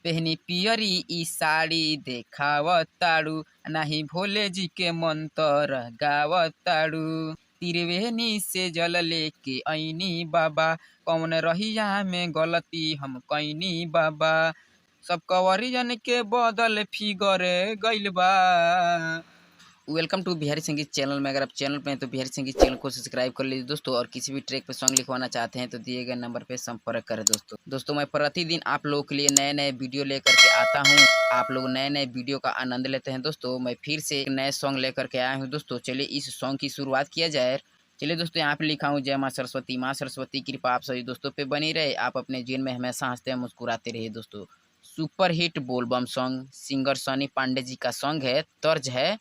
पहनी पियरी ई साड़ी देखावताड़ू, नाही भोले जी के मंत्र गावताड़ू। त्रिवेणी से जल लेके ऐनी बाबा, कौन रहिया में गलती हम कैनी बाबा। सब कवरियन के बदल फिगर गइल बा। वेलकम टू बिहारी संगीत चैनल में। अगर आप चैनल पे हैं तो बिहारी संगीत चैनल को सब्सक्राइब कर लीजिए दोस्तों, और किसी भी ट्रैक पे सॉन्ग लिखवाना चाहते हैं तो दिए गए नंबर पे संपर्क करें दोस्तों। मैं प्रतिदिन आप लोगों के लिए नए नए वीडियो लेकर के आता हूं। आप लोग नए नए वीडियो का आनंद लेते हैं दोस्तों। मैं फिर से एक नए सॉन्ग लेकर के आया हूँ दोस्तों। चलिए इस सॉन्ग की शुरुआत किया जाए। चलिए दोस्तों, यहाँ पे लिखा हूँ जय माँ सरस्वती कृपा आप सभी दोस्तों पे बनी रहे। आप अपने जीवन में हमेशा हंसते मुस्कुराते रहिए दोस्तों। सुपर हिट बोलबम सॉन्ग, सिंगर सनी पांडे जी का सॉन्ग है। तर्ज है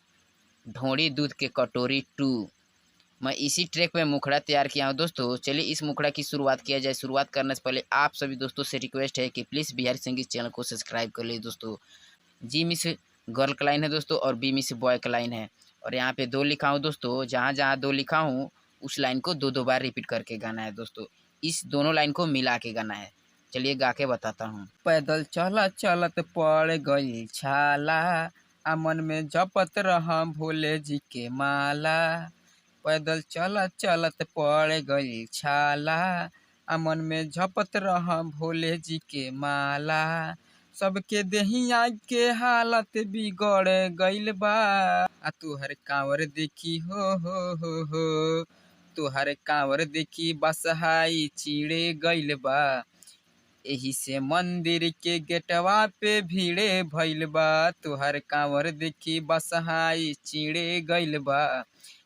ढोड़ी दूध के कटोरी 2। मैं इसी ट्रैक पे मुखड़ा तैयार किया हूँ दोस्तों। चलिए इस मुखड़ा की शुरुआत किया जाए। शुरुआत करने से पहले आप सभी दोस्तों से रिक्वेस्ट है कि प्लीज़ बिहारी संगीत चैनल को सब्सक्राइब कर लीजिए दोस्तों। जी मिस गर्ल का लाइन है दोस्तों, और बी मिस बॉय का लाइन है, और यहाँ पे 2 लिखा हूँ दोस्तों। जहाँ जहाँ 2 लिखा हूँ उस लाइन को 2-2 बार रिपीट करके गाना है दोस्तों। इस दोनों लाइन को मिला के गाना है। चलिए गा के बताता हूँ। पैदल चलत चलत पड़ गई छाला, आ मन में जपत रहा भोले जी के माला। पैदल चलत चलत पड़ गई छाला, आ मन में झपत रहा भोले जी के माला। सबके देहिया के हालत बिगड़ गइल बा, आ तुहर कांवर देखी हो तुहर कांवर देखी बसहाई चिड़े गइल बा। एही से मंदिर के गेटवा पे भीड़े भइल बा। तुहर कांवर देखी बसहाई चिड़े गइल बा।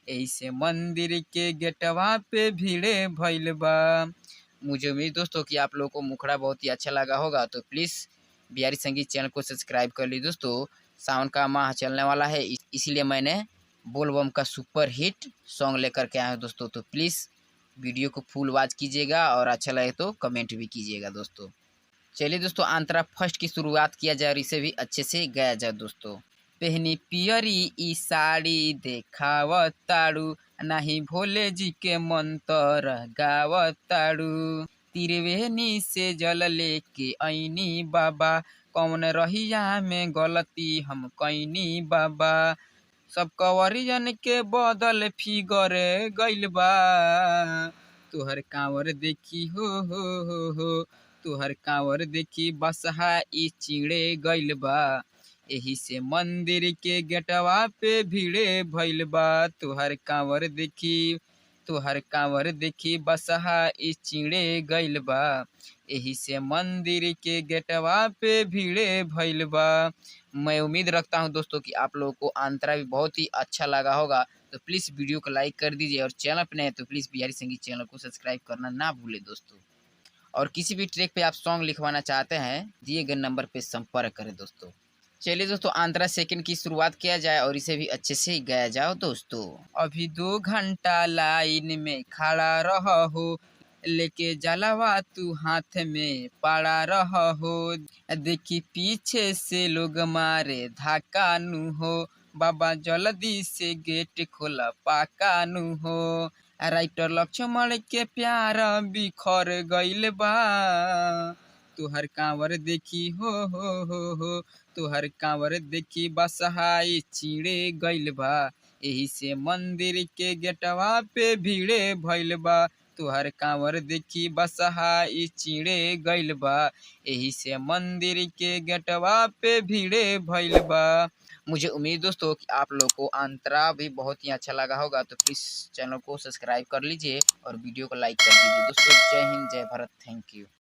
एही से मंदिर के गेटवा पे भीड़े भइल बा। मुझे उम्मीद दोस्तों कि आप लोगों को मुखड़ा बहुत ही अच्छा लगा होगा, तो प्लीज़ बिहारी संगीत चैनल को सब्सक्राइब कर लीजिए दोस्तों। सावन का माह चलने वाला है, इसीलिए मैंने बोलबम का सुपर हिट सॉन्ग लेकर के आया हूँ दोस्तों। तो प्लीज़ वीडियो को फुल वॉच कीजिएगा, और अच्छा लगे तो कमेंट भी कीजिएगा दोस्तों। चलिए दोस्तों, आंतरा फर्स्ट की शुरुआत किया जाए और इसे भी अच्छे से गाया जाए दोस्तों। पहनी पियरी ई साड़ी देखावताड़ू, नाही भोले जी के मंत्र गावताड़ू। त्रिवेणी से जल लेके ऐनी बाबा, कौन रहिया में गलती हम कैनी बाबा। सब कवरियन के बदल फिगर गइल बा। तुहर कांवर देखी हो तुहर कांवर देखी बसहा ई चिड़े गइल बा। एही से मंदिर के गेटवा पे भीड़े भइल बा। तुहर कांवर देखी बसहा ई चिड़े गइल बा। एही से मंदिर के गेटवा पे भीड़े भइल बा। मैं उम्मीद रखता हूं दोस्तों कि आप लोगों को अंतरा भी बहुत ही अच्छा लगा होगा। तो प्लीज़ वीडियो को लाइक कर दीजिए, और चैनल पर नए तो प्लीज़ बिहारी संगीत चैनल को सब्सक्राइब करना ना भूलें दोस्तों। और किसी भी ट्रैक पे आप सॉन्ग लिखवाना चाहते हैं, दिए गए नंबर पे संपर्क करें दोस्तों। चलिए दोस्तों, आंतरा सेकंड की शुरुआत किया जाए और इसे भी अच्छे से गाया जाओ दोस्तों। अभी 2 घंटा लाइन में खड़ा रहो, लेके जलवा तू हाथ में पड़ा रहो। देखी पीछे से लोग मारे धक्का नु हो, बाबा जल्दी से गेट खोला पाका नु हो। राइटर लक्ष्मण के प्यार बिखर गइल बा। तुहर कांवर देखी हो तुहर कांवर देखी बसहाई चिड़े गइल बा। एही से मंदिर के गेटवा पे भीड़े भइल बा। तुहर कांवर देखी बसहाई चिड़े गइल बा। एही से मंदिर के गेटवा पे भीड़े भइल बा। मुझे उम्मीद दोस्तों कि आप लोग को अंतरा भी बहुत ही अच्छा लगा होगा। तो प्लीज़ चैनल को सब्सक्राइब कर लीजिए और वीडियो को लाइक कर दीजिए दोस्तों। जय हिंद, जय भारत, थैंक यू।